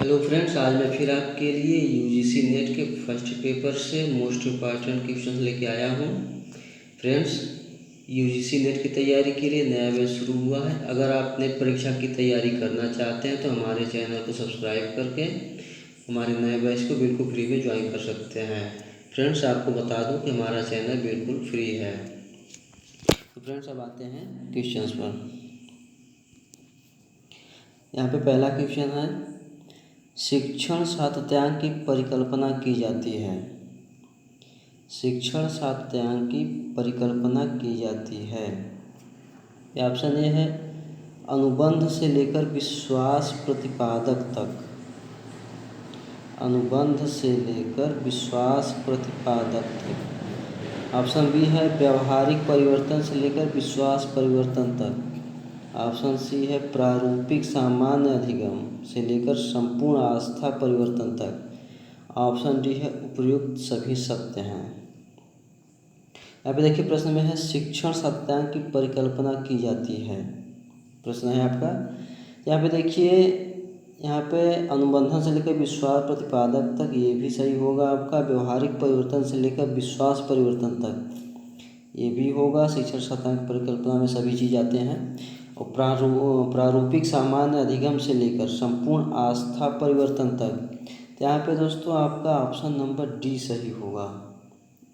Hello friends, आज मैं फिर आपके लिए यूजीसी नेट के फर्स्ट पेपर से मोस्ट इम्पॉर्टेंट क्वेश्चन लेके आया हूँ। फ्रेंड्स, यूजीसी नेट की तैयारी के लिए नया बैच शुरू हुआ है। अगर आप नेट परीक्षा की तैयारी करना चाहते हैं तो हमारे चैनल को सब्सक्राइब करके हमारे नए बैच को बिल्कुल फ्री में ज्वाइन कर सकते हैं। फ्रेंड्स, आपको बता दूँ कि हमारा चैनल बिल्कुल फ्री है। तो फ्रेंड्स, अब आते हैं क्वेश्चंस पर। यहाँ पे पहला क्वेश्चन है, शिक्षण सातत्यांक की परिकल्पना की जाती है। शिक्षण सातत्यांक की परिकल्पना की जाती है। ऑप्शन ए है अनुबंध से लेकर विश्वास प्रतिपादक तक। अनुबंध से लेकर विश्वास प्रतिपादक तक। ऑप्शन बी है व्यावहारिक परिवर्तन से लेकर विश्वास परिवर्तन तक। ऑप्शन सी है प्रारूपिक सामान्य अधिगम से लेकर संपूर्ण आस्था परिवर्तन तक। ऑप्शन डी है उपर्युक्त सभी सत्य हैं। यहाँ पे देखिए प्रश्न में है शिक्षण सातत्यांक की परिकल्पना की जाती है। प्रश्न है आपका, यहाँ पे देखिए, यहाँ पे अनुबंधन से लेकर विश्वास प्रतिपादक तक, ये भी सही होगा आपका। व्यवहारिक परिवर्तन से लेकर विश्वास परिवर्तन तक, ये भी होगा। शिक्षण सातत्यांक परिकल्पना में सभी चीज़ आते हैं। और प्रारूपिक सामान्य अधिगम से लेकर संपूर्ण आस्था परिवर्तन तक, तो यहाँ पे दोस्तों आपका ऑप्शन नंबर डी सही होगा।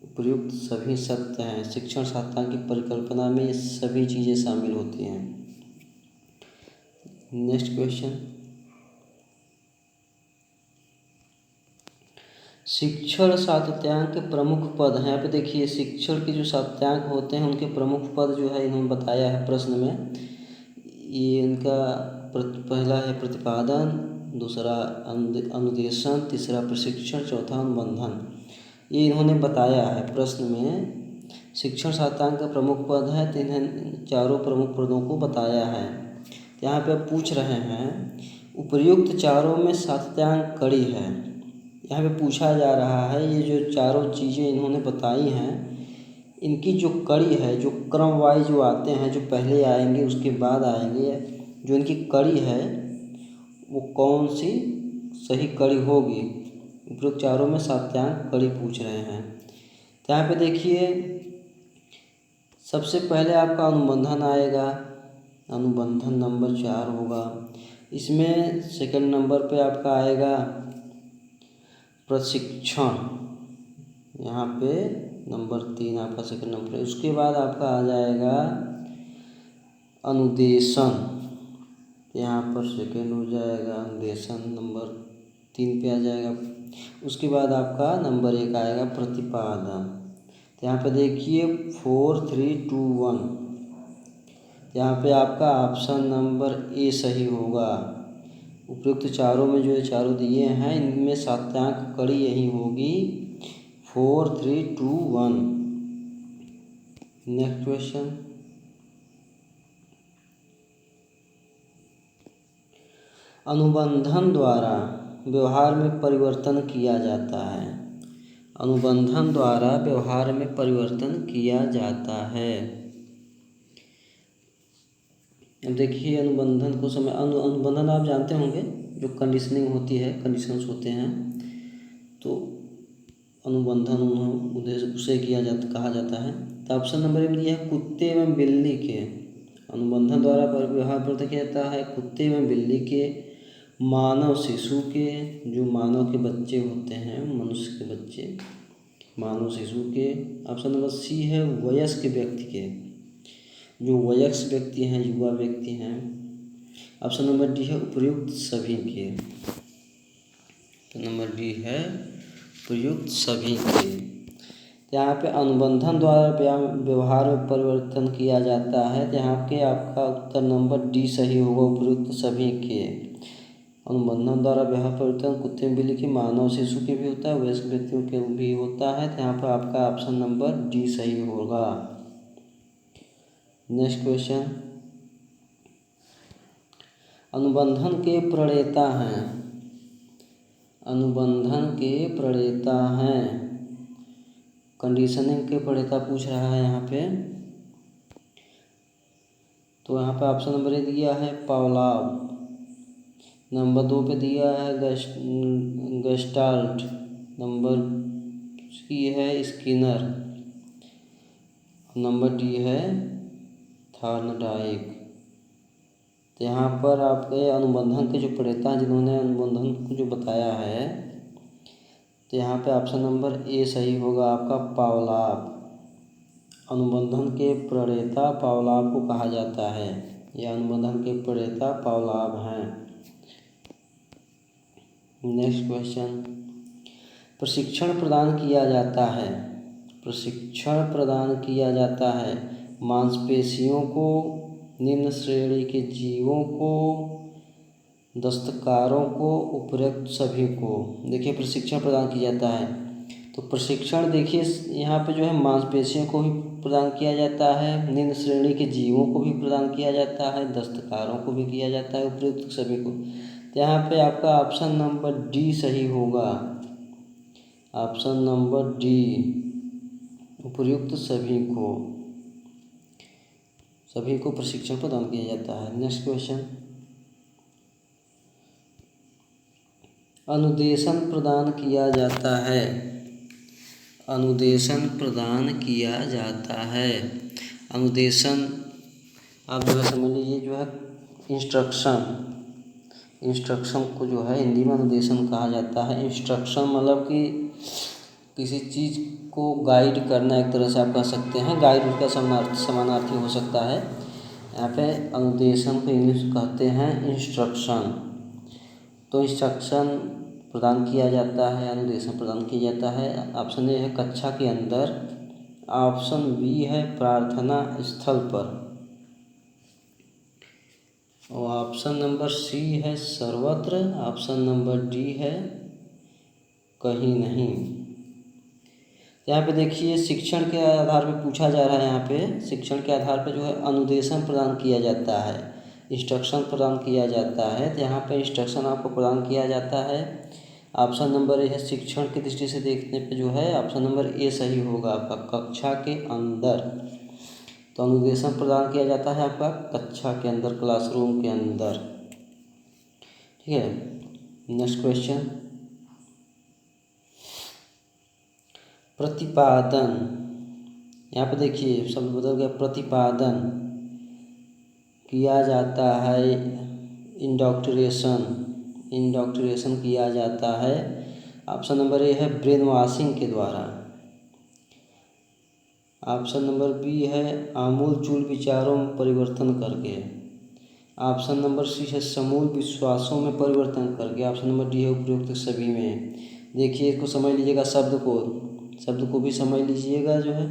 उपयुक्त सभी सत्य हैं। शिक्षण सातत्यांक की परिकल्पना में ये सभी चीज़ें शामिल होती हैं। नेक्स्ट क्वेश्चन, शिक्षण सातत्यांक के प्रमुख पद हैं। यहाँ पे देखिए शिक्षण के जो सातत्यांक होते हैं उनके प्रमुख पद जो है इन्होंने बताया है प्रश्न में। ये इनका पहला है प्रतिपादन, दूसरा अनुदेशन, तीसरा प्रशिक्षण, चौथा अनुबंधन। ये इन्होंने बताया है प्रश्न में। शिक्षण सातत्यांक का प्रमुख पद है तो इन्हें चारों प्रमुख पदों को बताया है। यहाँ पे अब पूछ रहे हैं उपर्युक्त चारों में सातत्यांक कड़ी है। यहाँ पे पूछा जा रहा है ये जो चारों चीज़ें इन्होंने बताई हैं इनकी जो कड़ी है, जो क्रम वाइज जो आते हैं, जो पहले आएंगे उसके बाद आएंगे, जो इनकी कड़ी है वो कौन सी सही कड़ी होगी। उपरोक्त चारों में सातत्यांक कड़ी पूछ रहे हैं। तो यहाँ पे देखिए सबसे पहले आपका अनुबंधन आएगा। अनुबंधन नंबर 4 होगा। इसमें सेकंड नंबर पे आपका आएगा प्रशिक्षण। यहाँ पे नंबर 3 आपका सेकंड नंबर है। उसके बाद आपका आ जाएगा अनुदेशन। यहाँ पर सेकंड हो जाएगा अनुदेशन, नंबर 3 पे आ जाएगा। उसके बाद आपका नंबर 1 आएगा प्रतिपादन। तो यहाँ पे देखिए 4, 3, 2, 1। यहाँ पे आपका ऑप्शन नंबर ए सही होगा। उपयुक्त चारों में जो चारों दिए हैं इनमें सातत्यांक कड़ी यही होगी 4, 3, 2, 1। नेक्स्ट क्वेश्चन, अनुबंधन द्वारा व्यवहार में परिवर्तन किया जाता है। अनुबंधन द्वारा व्यवहार में परिवर्तन किया जाता है। अब देखिए अनुबंधन को समय अनुबंधन आप जानते होंगे, जो कंडीशनिंग होती है, कंडीशंस होते हैं, तो अनुबंधन उद्देश्य उसे कहा जाता है। तो ऑप्शन नंबर ए में दिया है कुत्ते एवं बिल्ली के। अनुबंधन द्वारा व्यवहार परिवर्तन किया जाता है कुत्ते एवं बिल्ली के, मानव शिशु के, जो मानव के बच्चे होते हैं, मनुष्य के बच्चे, मानव शिशु के। ऑप्शन नंबर सी है वयस्क व्यक्ति के, जो वयस्क व्यक्ति हैं, युवा व्यक्ति हैं। ऑप्शन नंबर डी है उपर्युक्त सभी के। तो नंबर डी है उपर्युक्त सभी के। यहाँ पे अनुबंधन द्वारा व्यवहार में परिवर्तन किया जाता है। तो यहाँ के आपका उत्तर नंबर डी सही होगा, उपर्युक्त सभी के। अनुबंधन द्वारा व्यवहार परिवर्तन कुत्ते में बिल्ली के, मानव शिशु के भी होता है, वयस्क व्यक्तियों के भी होता है। तो यहाँ पर आपका ऑप्शन नंबर डी सही होगा। नेक्स्ट क्वेश्चन, अनुबंधन के प्रणेता हैं। अनुबंधन के प्रणेता हैं, कंडीशनिंग के प्रणेता पूछ रहा है यहाँ पे। तो यहाँ पे ऑप्शन नंबर ए दिया है पावलोव। नंबर 2 पे दिया है गेस्टाल्ट। नंबर सी है स्किनर। नंबर डी है थॉर्नडाइक। तो यहाँ पर आपके अनुबंधन के जो प्रणेता हैं जिन्होंने अनुबंधन को जो बताया है, तो यहाँ पे ऑप्शन नंबर ए सही होगा आपका, पावलॉव। अनुबंधन के प्रणेता पावलॉव को कहा जाता है। यह अनुबंधन के प्रणेता पावलॉव हैं। नेक्स्ट क्वेश्चन, प्रशिक्षण प्रदान किया जाता है। प्रशिक्षण प्रदान किया जाता है मांसपेशियों को, निम्न श्रेणी के जीवों को, दस्तकारों को, उपरोक्त सभी को। देखिए प्रशिक्षण प्रदान किया जाता है, तो प्रशिक्षण देखिए यहाँ पे जो है मांसपेशियों को भी प्रदान किया जाता है, निम्न श्रेणी के जीवों को भी प्रदान किया जाता है, दस्तकारों को भी किया जाता है, उपरोक्त सभी को। तो यहाँ पे आपका ऑप्शन नंबर डी सही होगा। ऑप्शन नंबर डी, उपयुक्त सभी को प्रशिक्षण प्रदान किया जाता है। नेक्स्ट क्वेश्चन, अनुदेशन प्रदान किया जाता है। अनुदेशन प्रदान किया जाता है। अनुदेशन आप जो है समझ लीजिए जो है इंस्ट्रक्शन को जो है हिंदी में अनुदेशन कहा जाता है। इंस्ट्रक्शन मतलब कि किसी चीज़ को गाइड करना, एक तरह से आप कह सकते हैं। गाइड उसका समानार्थी हो सकता है। यहाँ पे अनुदेशन को इंग्लिश कहते हैं इंस्ट्रक्शन। तो इंस्ट्रक्शन प्रदान किया जाता है, अनुदेशन प्रदान किया जाता है। ऑप्शन ए है कक्षा के अंदर। ऑप्शन बी है प्रार्थना स्थल पर। और ऑप्शन नंबर सी है सर्वत्र। ऑप्शन नंबर डी है कहीं नहीं। यहाँ पे देखिए शिक्षण के आधार पर पूछा जा रहा है। यहाँ पे शिक्षण के आधार पर जो है अनुदेशन प्रदान किया जाता है, इंस्ट्रक्शन प्रदान किया जाता है। तो यहाँ पे इंस्ट्रक्शन आपको प्रदान किया जाता है। ऑप्शन नंबर ए है शिक्षण की दृष्टि से देखने पे जो है ऑप्शन नंबर ए सही होगा आपका, कक्षा के अंदर। तो अनुदेशन प्रदान किया जाता है आपका कक्षा के अंदर, क्लासरूम के अंदर। ठीक है। नेक्स्ट क्वेश्चन, प्रतिपादन। यहाँ पे देखिए शब्द बदल गया, प्रतिपादन किया जाता है। इंडोक्ट्रिनेशन किया जाता है। ऑप्शन नंबर ए है ब्रेन वॉशिंग के द्वारा। ऑप्शन नंबर बी है आमूल चूल विचारों में परिवर्तन करके। ऑप्शन नंबर सी है समूल विश्वासों में परिवर्तन करके। ऑप्शन नंबर डी है उपयुक्त सभी में। देखिए इसको समझ लीजिएगा, शब्द को भी समझ लीजिएगा, जो है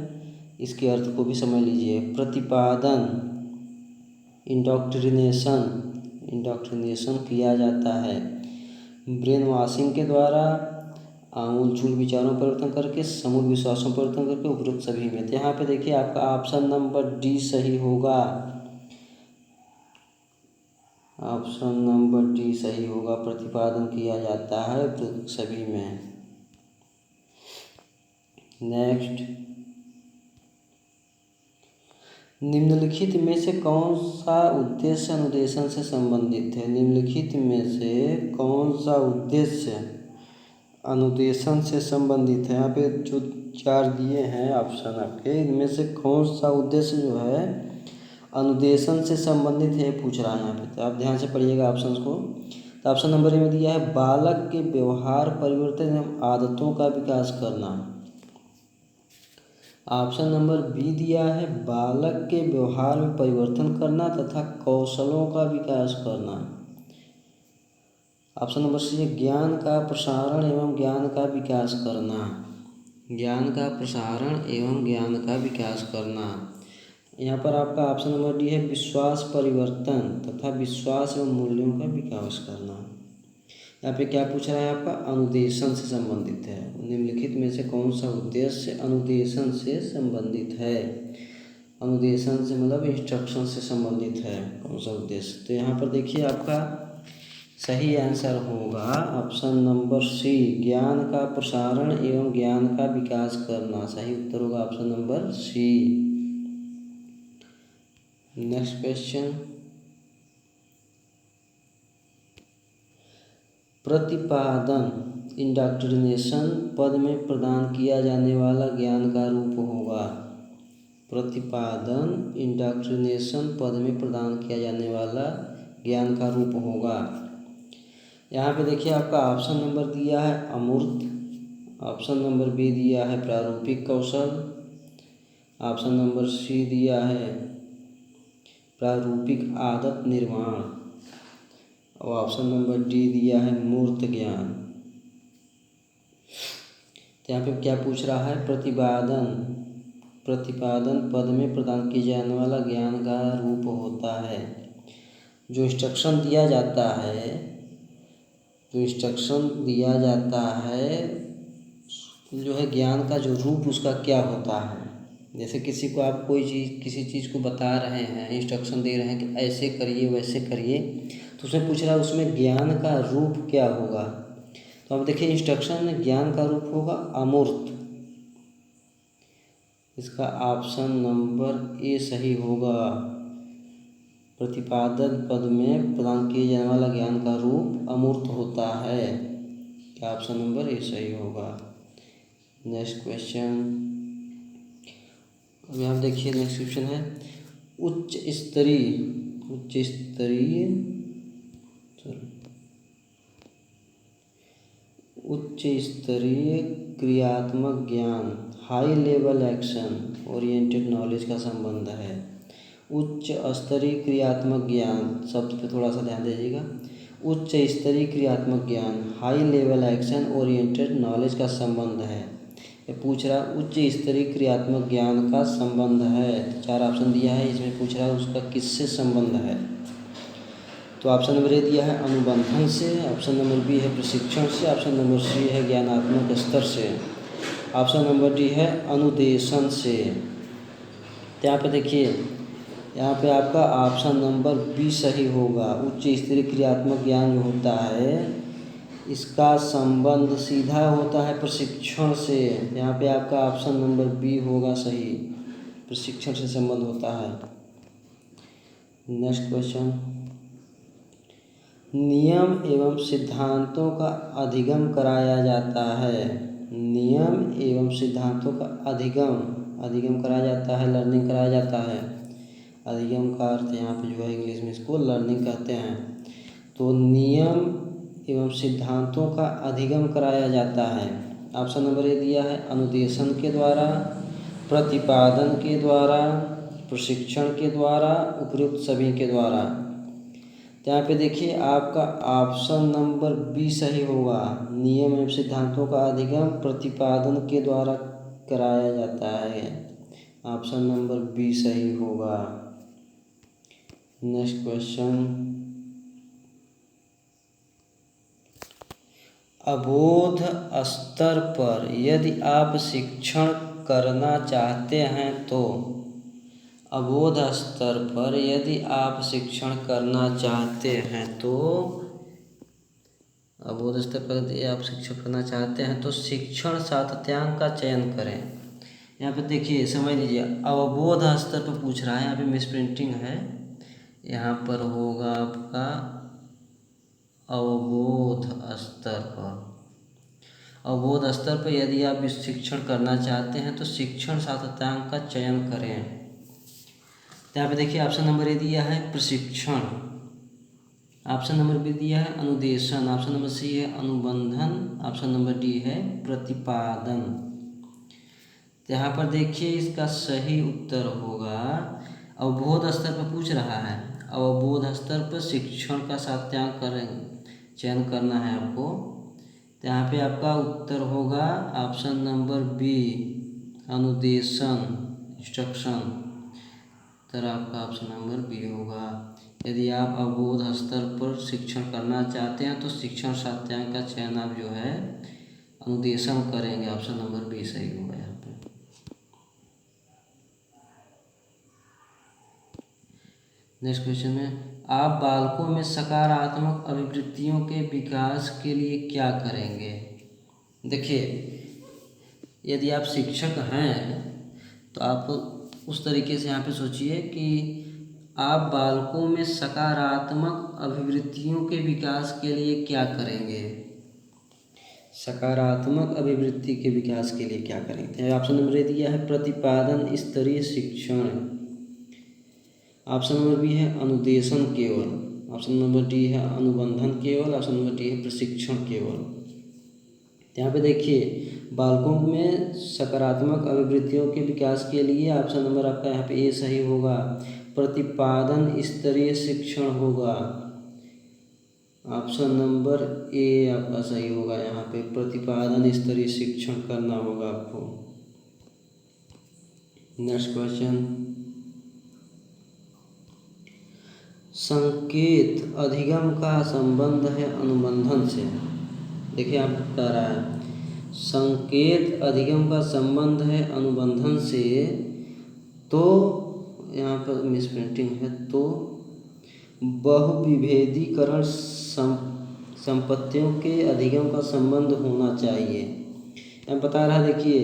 इसके अर्थ को भी समझ लीजिए। प्रतिपादन, इंडोक्ट्रिनेशन किया जाता है ब्रेन वॉशिंग के द्वारा, आमूल चूल विचारों परिवर्तन करके, समूल विश्वासों परिवर्तन करके, उपरोक्त सभी में। तो यहाँ पे देखिए आपका ऑप्शन नंबर डी सही होगा। ऑप्शन नंबर डी सही होगा, प्रतिपादन किया जाता है उपरोक्त सभी में। नेक्स्ट, निम्नलिखित में से कौन सा उद्देश्य अनुदेशन से संबंधित है। निम्नलिखित में से कौन सा उद्देश्य अनुदेशन से संबंधित है। यहाँ पे जो 4 दिए हैं ऑप्शन आपके, इनमें से कौन सा उद्देश्य जो है अनुदेशन से संबंधित है पूछ रहा है यहाँ पे। तो आप ध्यान से पढ़िएगा ऑप्शन को। तो ऑप्शन नंबर ए में दिया है बालक के व्यवहार परिवर्तन एवं आदतों का विकास करना। ऑप्शन नंबर बी दिया है बालक के व्यवहार में परिवर्तन करना तथा कौशलों का विकास करना। ऑप्शन नंबर सी है ज्ञान का प्रसारण एवं ज्ञान का विकास करना। ज्ञान का प्रसारण एवं ज्ञान का विकास करना। यहाँ पर आपका ऑप्शन नंबर डी है विश्वास परिवर्तन तथा विश्वास एवं मूल्यों का विकास करना। यहाँ पे क्या पूछ रहा है आपका, अनुदेशन से संबंधित है। निम्नलिखित में से कौन सा उद्देश्य अनुदेशन से संबंधित है। अनुदेशन से मतलब इंस्ट्रक्शन से संबंधित है कौन सा उद्देश्य। तो यहाँ पर देखिए आपका सही आंसर होगा ऑप्शन नंबर सी, ज्ञान का प्रसारण एवं ज्ञान का विकास करना। सही उत्तर होगा option number C. Next question, प्रतिपादन इंडोक्ट्रिनेशन पद में प्रदान किया जाने वाला ज्ञान का रूप होगा। प्रतिपादन इंडोक्ट्रिनेशन पद में प्रदान किया जाने वाला ज्ञान का रूप होगा। यहाँ पे देखिए आपका ऑप्शन नंबर दिया है अमूर्त, ऑप्शन नंबर बी दिया है प्रारूपिक कौशल, ऑप्शन नंबर सी दिया है प्रारूपिक आदत निर्माण और ऑप्शन नंबर डी दिया है मूर्त ज्ञान। तो यहाँ पे क्या पूछ रहा है, प्रतिपादन पद में प्रदान किए जाने वाला ज्ञान का रूप होता है। जो इंस्ट्रक्शन दिया जाता है जो है ज्ञान का जो रूप उसका क्या होता है। जैसे किसी को आप किसी चीज़ को बता रहे हैं, इंस्ट्रक्शन दे रहे हैं कि ऐसे करिए वैसे करिए, तो उसमें पूछ रहा है उसमें ज्ञान का रूप क्या होगा। तो अब देखिए इंस्ट्रक्शन में ज्ञान का रूप होगा अमूर्त। इसका ऑप्शन नंबर ए सही होगा। प्रतिपादन पद में प्रदान किए जाने वाला ज्ञान का रूप अमूर्त होता है। क्या ऑप्शन नंबर ए सही होगा। नेक्स्ट क्वेश्चन, अभी आप देखिए नेक्स्ट क्वेश्चन है उच्च स्तरीय क्रियात्मक ज्ञान high level action oriented knowledge का संबंध है। उच्च स्तरीय क्रियात्मक ज्ञान शब्द पे थोड़ा सा ध्यान दीजिएगा। उच्च स्तरीय क्रियात्मक ज्ञान high level action oriented knowledge का संबंध है। ये पूछ रहा है उच्च स्तरीय क्रियात्मक ज्ञान का संबंध है। तो 4 ऑप्शन दिया है, इसमें पूछ रहा है उसका किससे संबंध है। तो ऑप्शन नंबर ए दिया है अनुबंधन से, ऑप्शन नंबर बी है प्रशिक्षण से, ऑप्शन नंबर सी है ज्ञानात्मक स्तर से, ऑप्शन नंबर डी है अनुदेशन से। तो यहाँ पे देखिए, यहाँ पे आपका ऑप्शन नंबर बी सही होगा। उच्च स्तरीय क्रियात्मक ज्ञान जो होता है इसका संबंध सीधा होता है प्रशिक्षण से। यहाँ पे आपका ऑप्शन नंबर बी होगा सही, प्रशिक्षण से संबंध होता है। नेक्स्ट क्वेश्चन, नियम एवं सिद्धांतों का अधिगम कराया जाता है। नियम एवं सिद्धांतों का अधिगम कराया जाता है, लर्निंग कराया जाता है। अधिगम का अर्थ यहाँ पे जो है इंग्लिश में इसको लर्निंग कहते हैं। तो नियम एवं सिद्धांतों का अधिगम कराया जाता है। ऑप्शन नंबर ए दिया है अनुदेशन के द्वारा, प्रतिपादन के द्वारा, प्रशिक्षण के द्वारा, उपयुक्त सभी के द्वारा। तो यहाँ पे देखिए आपका ऑप्शन नंबर बी सही होगा। नियम एवं सिद्धांतों का अधिगम प्रतिपादन के द्वारा कराया जाता है। ऑप्शन नंबर बी सही होगा। नेक्स्ट क्वेश्चन, अबोध स्तर पर यदि आप शिक्षण करना चाहते हैं तो, अबोध स्तर पर यदि आप शिक्षण करना चाहते हैं तो, अबोध स्तर पर यदि आप शिक्षण करना चाहते हैं तो शिक्षण सातत्यांक का चयन करें। यहाँ पे देखिए समझ लीजिए, अवबोध स्तर पर पूछ रहा है, यहाँ पे मिसप्रिंटिंग है। यहाँ पर होगा आपका अवबोध स्तर पर। अवबोध स्तर पर यदि आप शिक्षण करना चाहते हैं तो शिक्षण सातत्यांक का चयन करें। तो यहाँ पे देखिए ऑप्शन नंबर ए दिया है प्रशिक्षण, ऑप्शन नंबर बी दिया है अनुदेशन, ऑप्शन नंबर सी है अनुबंधन, ऑप्शन नंबर डी है प्रतिपादन। तो यहाँ पर देखिए इसका सही उत्तर होगा अवबोध स्तर पर पूछ रहा है। अवबोध स्तर पर शिक्षण का सातत्यांक चयन करना है आपको। तो यहाँ पे आपका उत्तर होगा ऑप्शन नंबर बी अनुदेशन, इंस्ट्रक्शन। तो आपका ऑप्शन नंबर बी होगा। यदि आप अवबोध स्तर पर शिक्षण करना चाहते हैं तो शिक्षण सातत्यांक का चयन आप जो है अनुदेशन करेंगे। ऑप्शन नंबर बी सही होगा यहाँ पे। नेक्स्ट क्वेश्चन में, आप बालकों में सकारात्मक अभिवृत्तियों के विकास के लिए क्या करेंगे। देखिए, यदि आप शिक्षक हैं तो आप उस तरीके से यहाँ पे सोचिए कि आप बालकों में सकारात्मक अभिवृत्तियों के विकास के लिए क्या करेंगे? सकारात्मक अभिवृत्ति के विकास के लिए क्या करेंगे? ऑप्शन नंबर ए दिया है प्रतिपादन स्तरीय शिक्षण। ऑप्शन नंबर बी है अनुदेशन केवल। ऑप्शन नंबर डी है अनुबंधन केवल। ऑप्शन नंबर डी है प्रशिक्षण केवल। यहाँ पे देखिए बालकों में सकारात्मक अभिवृत्तियों के विकास के लिए ऑप्शन नंबर आपका यहाँ पे ए सही होगा, प्रतिपादन स्तरीय शिक्षण होगा। ऑप्शन नंबर ए आपका सही होगा, यहाँ पे प्रतिपादन स्तरीय शिक्षण करना होगा आपको। नेक्स्ट क्वेश्चन, संकेत अधिगम का संबंध है अनुबंधन से। देखिए आप बता रहा है संकेत अधिगम का संबंध है अनुबंधन से, तो यहाँ पर मिसप्रिंटिंग है, तो बहुविभेदीकरण संपत्तियों के अधिगम का संबंध होना चाहिए। यहाँ बता रहा है देखिए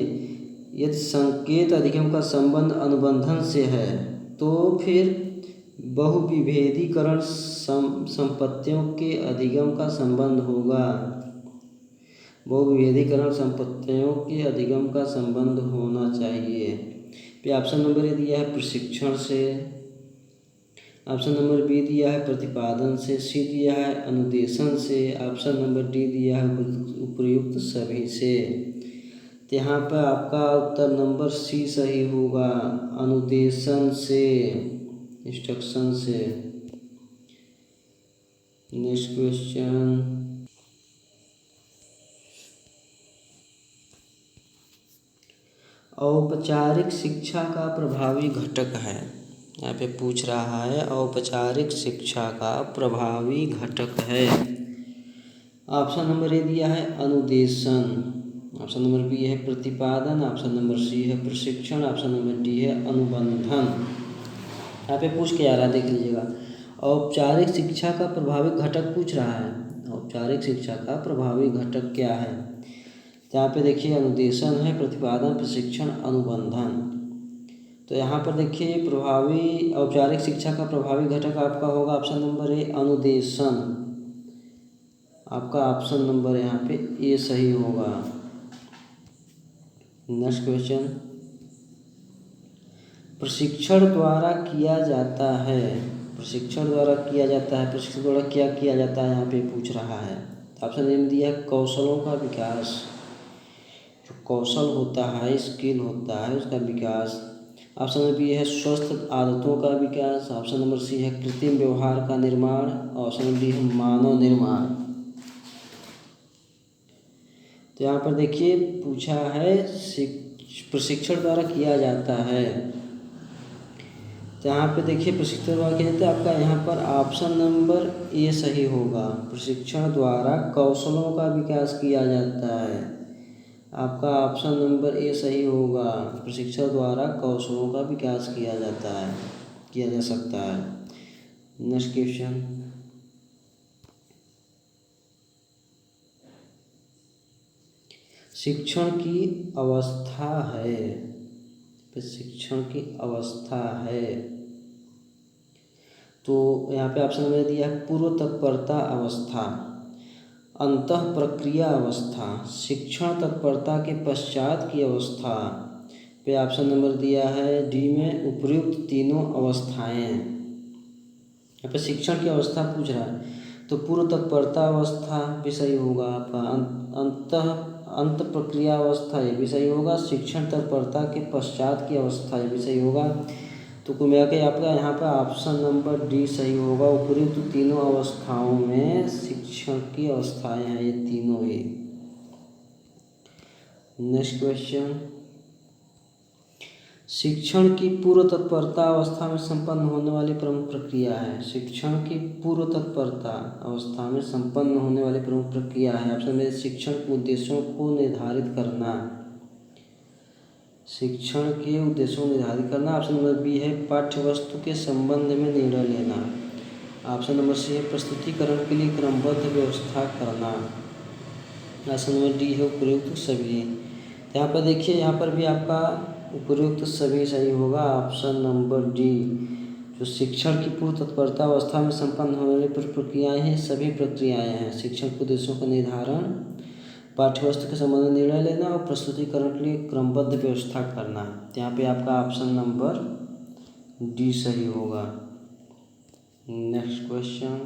यदि संकेत अधिगम का संबंध अनुबंधन से है तो फिर बहुविभेदीकरण संपत्तियों के अधिगम का संबंध होगा। बहुविभेदीकरण संपत्तियों के अधिगम का संबंध होना चाहिए। पे ऑप्शन नंबर ए दिया है प्रशिक्षण से। ऑप्शन नंबर बी दिया है प्रतिपादन से। सी दिया है अनुदेशन से। ऑप्शन नंबर डी दिया है उपयुक्त सभी से। तो यहाँ पर आपका उत्तर नंबर सी सही होगा, अनुदेशन से, इंस्ट्रक्शन से। नेक्स्ट क्वेश्चन, औपचारिक शिक्षा का प्रभावी घटक है। यहाँ पे पूछ रहा है औपचारिक शिक्षा का प्रभावी घटक है। ऑप्शन नंबर ए दिया है अनुदेशन। ऑप्शन नंबर बी है प्रतिपादन। ऑप्शन नंबर सी है प्रशिक्षण। ऑप्शन नंबर डी है अनुबंधन। यहाँ पे पूछ के आ रहा है, देख लीजिएगा, औपचारिक शिक्षा का प्रभावी घटक पूछ रहा है। औपचारिक शिक्षा का प्रभावी घटक क्या है? यहाँ पे देखिए अनुदेशन है, प्रतिपादन, प्रशिक्षण, अनुबंधन। तो यहाँ पर देखिए प्रभावी औपचारिक शिक्षा का प्रभावी घटक आपका होगा ऑप्शन नंबर ए अनुदेशन। आपका ऑप्शन नंबर यहाँ पे ए सही होगा। नेक्स्ट क्वेश्चन, प्रशिक्षण द्वारा किया जाता है। प्रशिक्षण द्वारा किया जाता है, प्रशिक्षण द्वारा क्या किया जाता है यहाँ पे पूछ रहा है। ऑप्शन ए में दिया है कौशलों का विकास। जो कौशल होता है, स्किल होता है, उसका विकास। ऑप्शन नंबर बी है स्वस्थ आदतों का विकास। ऑप्शन नंबर सी है कृत्रिम व्यवहार का निर्माण। ऑप्शन नंबर डी है मानव निर्माण। तो यहाँ पर देखिए पूछा है प्रशिक्षण द्वारा किया जाता है। तो यहाँ पे देखिए प्रशिक्षण द्वारा किया जाता है, आपका यहाँ पर ऑप्शन नंबर ए सही होगा, प्रशिक्षण द्वारा कौशलों का विकास किया जाता है। आपका ऑप्शन नंबर ए सही होगा, प्रशिक्षण द्वारा कौशलों का विकास किया जाता है, किया जा सकता है। नेक्स्ट क्वेश्चन, शिक्षण की अवस्था है। शिक्षण की अवस्था है, तो यहाँ पे ऑप्शन नंबर दिया है पूर्व तत्परता अवस्था, अंतः प्रक्रिया अवस्था, शिक्षण तत्परता के पश्चात की अवस्था। पे ऑप्शन नंबर दिया है डी में उपयुक्त तीनों अवस्थाएं। यहाँ पे शिक्षण की अवस्था पूछ रहा है, तो पूर्व तत्परता अवस्था भी सही होगा आपका, अंत प्रक्रिया अवस्था ये भी सही होगा, शिक्षण तत्परता के पश्चात की अवस्था ये भी सही होगा। तो कुल मिला के आपका यहाँ पर ऑप्शन नंबर डी सही होगा, उपयुक्त तीनों अवस्थाओं में शिक्षण की अवस्थाएं हैं ये तीनों ही। नेक्स्ट क्वेश्चन, शिक्षण की पूर्व तत्परता अवस्था में संपन्न होने वाली प्रमुख प्रक्रिया है। शिक्षण की पूर्व तत्परता अवस्था में संपन्न होने वाली प्रमुख प्रक्रिया है। ऑप्शन में शिक्षण के उद्देश्यों को निर्धारित करना। शिक्षण के उद्देश्यों को निर्धारित करना। ऑप्शन नंबर बी है पाठ्य वस्तु के संबंध में निर्णय लेना। ऑप्शन नंबर सी है प्रस्तुतिकरण के लिए क्रमबद्ध व्यवस्था करना। ऑप्शन नंबर डी है उपयुक्त सभी। यहाँ पर देखिए यहाँ पर भी आपका उपयुक्त सभी सही होगा, ऑप्शन नंबर डी। जो शिक्षण की पूर्व तत्परता अवस्था में संपन्न होने वाली प्रक्रियाएं हैं, सभी प्रक्रियाएं हैं। शिक्षण के उद्देश्यों का निर्धारण, पाठ्यवस्तु के संबंध में निर्णय लेना और प्रस्तुतिकरण के लिए क्रमबद्ध व्यवस्था करना। तो यहाँ पे आपका ऑप्शन नंबर डी सही होगा। नेक्स्ट क्वेश्चन,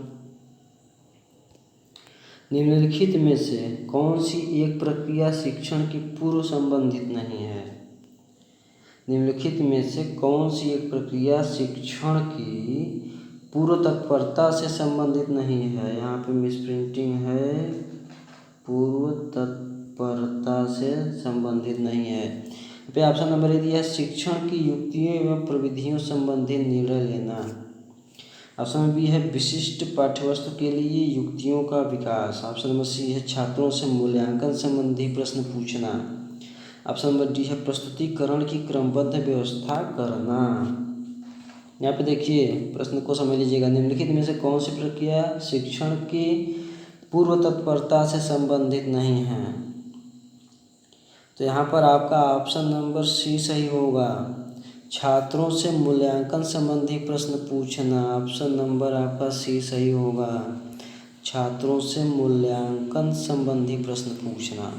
निम्नलिखित में से कौन सी एक प्रक्रिया शिक्षण की पूर्व संबंधित नहीं है? निम्नलिखित में से कौन सी एक प्रक्रिया शिक्षण की पूर्व तत्परता से संबंधित नहीं है? यहाँ पे मिसप्रिंटिंग है, पूर्व तत्परता से संबंधित नहीं है। पे ऑप्शन नंबर ए दिया है, शिक्षण की युक्तियों एवं प्रविधियों संबंधी निर्णय लेना। ऑप्शन बी है, विशिष्ट पाठ्यवस्तु के लिए युक्तियों का विकास। ऑप्शन नंबर सी है, छात्रों से मूल्यांकन संबंधी प्रश्न पूछना। ऑप्शन नंबर डी है, प्रस्तुतिकरण की क्रमबद्ध व्यवस्था करना। यहाँ पे देखिए प्रश्न को समझ लीजिएगा, निम्नलिखित में से कौन सी प्रक्रिया शिक्षण की पूर्व तत्परता से संबंधित नहीं है? तो यहाँ पर आपका ऑप्शन नंबर सी सही होगा, छात्रों से मूल्यांकन संबंधी प्रश्न पूछना। ऑप्शन नंबर आपका सी सही होगा, छात्रों से मूल्यांकन संबंधी प्रश्न पूछना।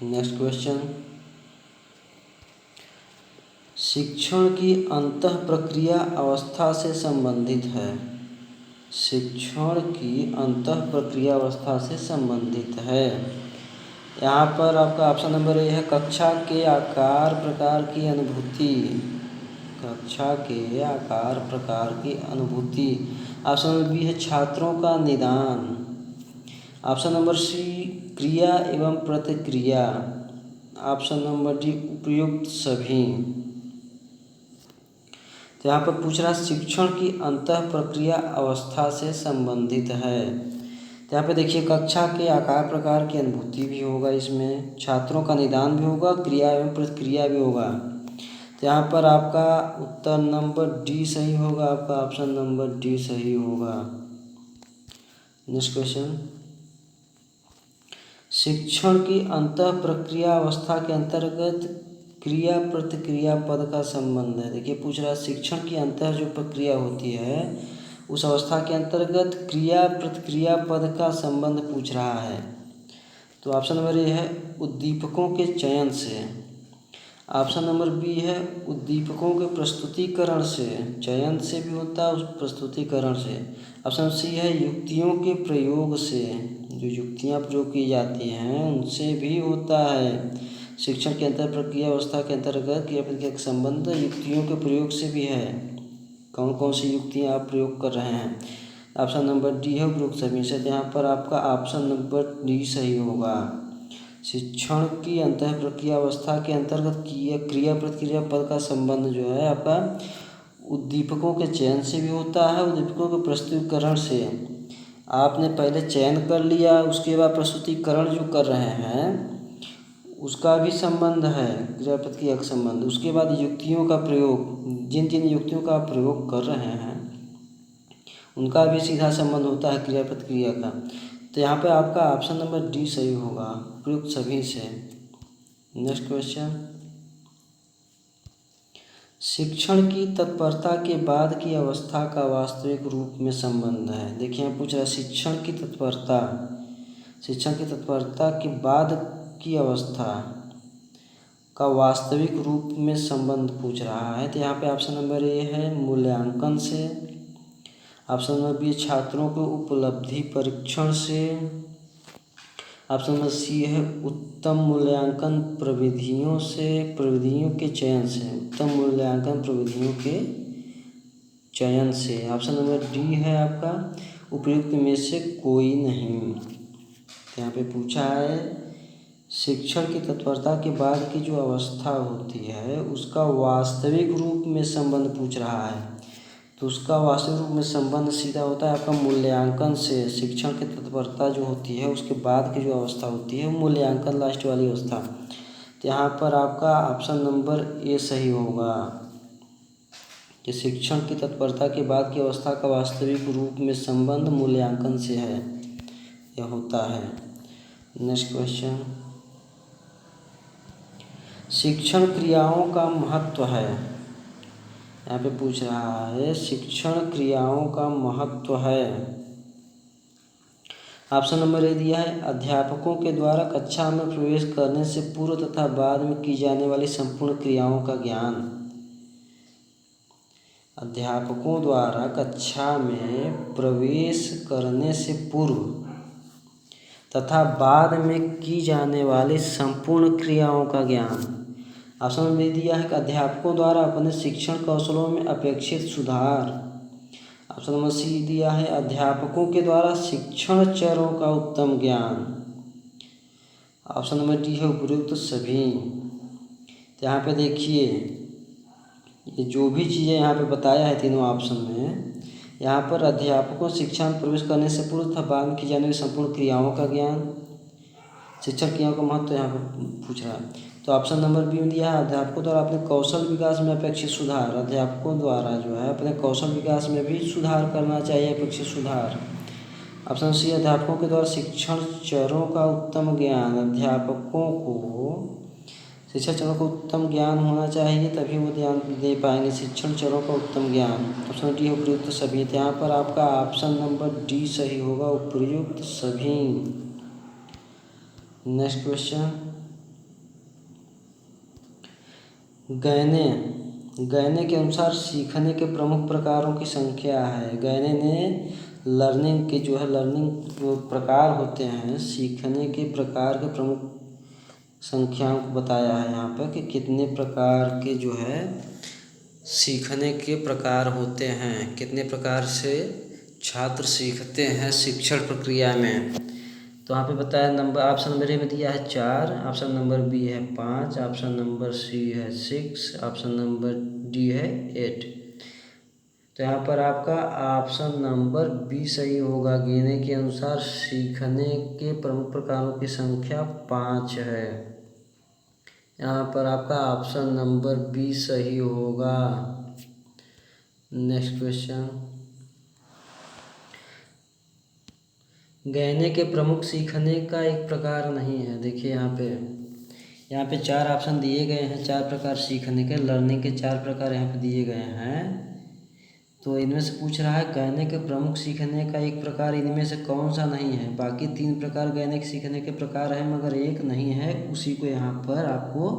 नेक्स्ट क्वेश्चन, शिक्षण की अंतः प्रक्रिया अवस्था से संबंधित है। शिक्षण की अंतः प्रक्रिया अवस्था से संबंधित है। यहाँ पर आपका ऑप्शन नंबर ए है, कक्षा के आकार प्रकार की अनुभूति। कक्षा के आकार प्रकार की अनुभूति। ऑप्शन नंबर बी है, छात्रों का निदान। ऑप्शन नंबर सी, क्रिया एवं प्रतिक्रिया। ऑप्शन नंबर डी, उपयुक्त सभी। तो यहाँ पर पूछ रहा है शिक्षण की अंतः प्रक्रिया अवस्था से संबंधित है। तो यहाँ पे देखिए कक्षा के आकार प्रकार की अनुभूति भी होगा, इसमें छात्रों का निदान भी होगा, क्रिया एवं प्रतिक्रिया भी होगा। तो यहाँ पर आपका उत्तर नंबर डी सही होगा, आपका ऑप्शन नंबर डी सही होगा। नेक्स्ट क्वेश्चन, शिक्षण की अंतः प्रक्रिया अवस्था के अंतर्गत क्रिया प्रतिक्रिया पद का संबंध है। देखिए पूछ रहा है शिक्षण की अंतः जो प्रक्रिया होती है उस अवस्था के अंतर्गत क्रिया प्रतिक्रिया पद का संबंध पूछ रहा है। तो ऑप्शन नंबर ए है, उद्दीपकों के चयन से। ऑप्शन नंबर बी है, उद्दीपकों के प्रस्तुतिकरण से। चयन से भी होता है, उस प्रस्तुतिकरण से। ऑप्शन सी है, युक्तियों के प्रयोग से। जो युक्तियाँ प्रयोग की जाती हैं उनसे भी होता है। शिक्षण के अंतर प्रक्रिया अवस्था के अंतर्गत क्रिया प्रतिक्रिया का संबंध युक्तियों के प्रयोग से भी है। कौन कौन सी युक्तियाँ आप प्रयोग कर रहे हैं? ऑप्शन नंबर डी है, उपयुक्त सभी से। यहाँ पर आपका ऑप्शन नंबर डी सही होगा। शिक्षण की अंतः प्रक्रिया अवस्था के अंतर्गत क्रिया प्रतिक्रिया पद का संबंध जो है आपका उद्दीपकों के चयन से भी होता है, उद्दीपकों के प्रस्तुतिकरण से। आपने पहले चयन कर लिया, उसके बाद प्रस्तुतिकरण जो कर रहे हैं उसका भी संबंध है, क्रिया प्रतिक्रिया का संबंध। उसके बाद युक्तियों का प्रयोग, जिन जिन युक्तियों का आप प्रयोग कर रहे हैं उनका भी सीधा संबंध होता है क्रिया प्रतिक्रिया का। तो यहाँ पे आपका ऑप्शन नंबर डी सही होगा, प्रयुक्त सभी से। नेक्स्ट क्वेश्चन, शिक्षण की तत्परता के बाद की अवस्था का वास्तविक रूप में संबंध है। देखिए यहाँ पूछ रहा है शिक्षण की तत्परता, शिक्षण की तत्परता के बाद की अवस्था का वास्तविक रूप में संबंध पूछ रहा है। तो यहाँ पे ऑप्शन नंबर ए है, मूल्यांकन से। ऑप्शन नंबर बी, छात्रों के उपलब्धि परीक्षण से। ऑप्शन नंबर सी है, उत्तम मूल्यांकन प्रविधियों से, प्रविधियों के चयन से। उत्तम मूल्यांकन प्रविधियों के चयन से। ऑप्शन नंबर डी है आपका, उपयुक्त में से कोई नहीं। यहाँ पे पूछा है शिक्षण की तत्परता के बाद की जो अवस्था होती है उसका वास्तविक रूप में संबंध पूछ रहा है। तो उसका वास्तविक रूप में संबंध सीधा होता है आपका मूल्यांकन से। शिक्षण की तत्परता जो होती है उसके बाद की जो अवस्था होती है मूल्यांकन, लास्ट वाली अवस्था। तो यहाँ पर आपका ऑप्शन नंबर ए सही होगा कि शिक्षण की तत्परता के बाद की अवस्था का वास्तविक रूप में संबंध मूल्यांकन से है, यह होता है। नेक्स्ट क्वेश्चन, शिक्षण क्रियाओं का महत्व है। यहाँ पे पूछ रहा है शिक्षण क्रियाओं का महत्व है। ऑप्शन नंबर ए दिया है अध्यापकों के द्वारा कक्षा में प्रवेश करने से पूर्व तथा बाद में की जाने वाली संपूर्ण क्रियाओं का ज्ञान। अध्यापकों द्वारा कक्षा में प्रवेश करने से पूर्व तथा बाद में की जाने वाली संपूर्ण क्रियाओं का ज्ञान। ऑप्शन नंबर दिया है कि अध्यापकों द्वारा अपने शिक्षण कौशलों में अपेक्षित सुधार। ऑप्शन नंबर सी दिया है अध्यापकों के द्वारा शिक्षण चरों का उत्तम ज्ञान। ऑप्शन नंबर डी है उपयुक्त सभी। तो यहाँ पे देखिए ये जो भी चीज़ें यहाँ पे बताया है तीनों ऑप्शन में, यहाँ पर अध्यापकों शिक्षा में प्रवेश करने से पूर्व तथा बाद में की जाने वाली संपूर्ण क्रियाओं का ज्ञान, शिक्षण क्रियाओं का महत्व यहाँ पर पूछ रहा है। तो ऑप्शन नंबर बी में दिया है अध्यापकों द्वारा अपने कौशल विकास में अपेक्षित सुधार। अध्यापकों द्वारा जो है अपने कौशल विकास में भी सुधार करना चाहिए, अपेक्षित सुधार। ऑप्शन सी अध्यापकों के द्वारा शिक्षण चरों का उत्तम ज्ञान। अध्यापकों को शिक्षण चरों का उत्तम ज्ञान होना चाहिए तभी वो ध्यान दे पाएंगे शिक्षण चरों का उत्तम ज्ञान। ऑप्शन डी उपयुक्त सभी। तो यहाँ पर आपका ऑप्शन नंबर डी सही होगा, उपयुक्त सभी। नेक्स्ट क्वेश्चन, गैने के अनुसार सीखने के प्रमुख प्रकारों की संख्या है। गैने ने लर्निंग के जो है प्रकार होते हैं, सीखने के प्रकार के प्रमुख संख्याओं को बताया है यहाँ पर कि कितने प्रकार के जो है सीखने के प्रकार होते हैं, कितने प्रकार से छात्र सीखते हैं शिक्षण प्रक्रिया में। तो यहाँ पे बताया नंबर ऑप्शन नंबर ए में दिया है 4, ऑप्शन नंबर बी है 5, ऑप्शन नंबर सी है 6, ऑप्शन नंबर डी है 8। तो यहाँ पर आपका ऑप्शन नंबर बी सही होगा। गैने के अनुसार सीखने के प्रमुख प्रकारों की संख्या 5 है। यहाँ पर आपका ऑप्शन नंबर बी सही होगा। नेक्स्ट क्वेश्चन, गैने के प्रमुख सीखने का एक प्रकार नहीं है। देखिए यहाँ पे 4 ऑप्शन दिए गए हैं, 4 प्रकार सीखने के, लर्निंग के 4 प्रकार यहाँ पे दिए गए हैं। तो इनमें से पूछ रहा है गैने के प्रमुख सीखने का एक प्रकार इनमें से कौन सा नहीं है। बाकी 3 प्रकार गैने के सीखने के प्रकार हैं मगर एक नहीं है, उसी को यहाँ पर आपको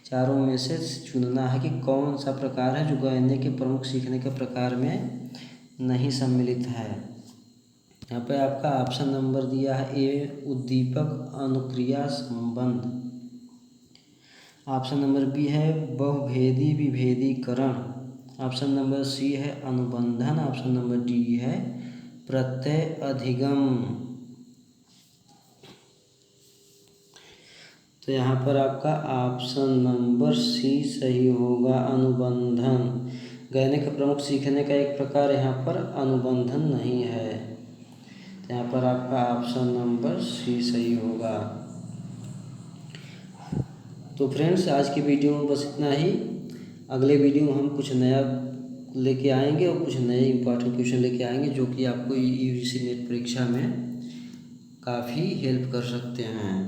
चारों में से चुनना है कि कौन सा प्रकार है जो गैने के प्रमुख सीखने के प्रकार में नहीं सम्मिलित है। यहाँ पे आपका ऑप्शन नंबर दिया है ए उद्दीपक अनुक्रिया संबंध। ऑप्शन नंबर बी है बहुभेदी विभेदीकरण। ऑप्शन नंबर सी है अनुबंधन। ऑप्शन नंबर डी है प्रत्यय अधिगम। तो यहाँ पर आपका ऑप्शन नंबर सी सही होगा, अनुबंधन। गैने के प्रमुख सीखने का एक प्रकार यहाँ पर अनुबंधन नहीं है। तो यहाँ पर आपका ऑप्शन नंबर सी सही होगा। तो फ्रेंड्स आज की वीडियो में बस इतना ही। अगले वीडियो में हम कुछ नया लेके आएंगे और कुछ नए इंपॉर्टेंट क्वेश्चन लेके आएंगे जो कि आपको यूजीसी नेट परीक्षा में काफ़ी हेल्प कर सकते हैं।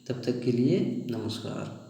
तब तक के लिए नमस्कार।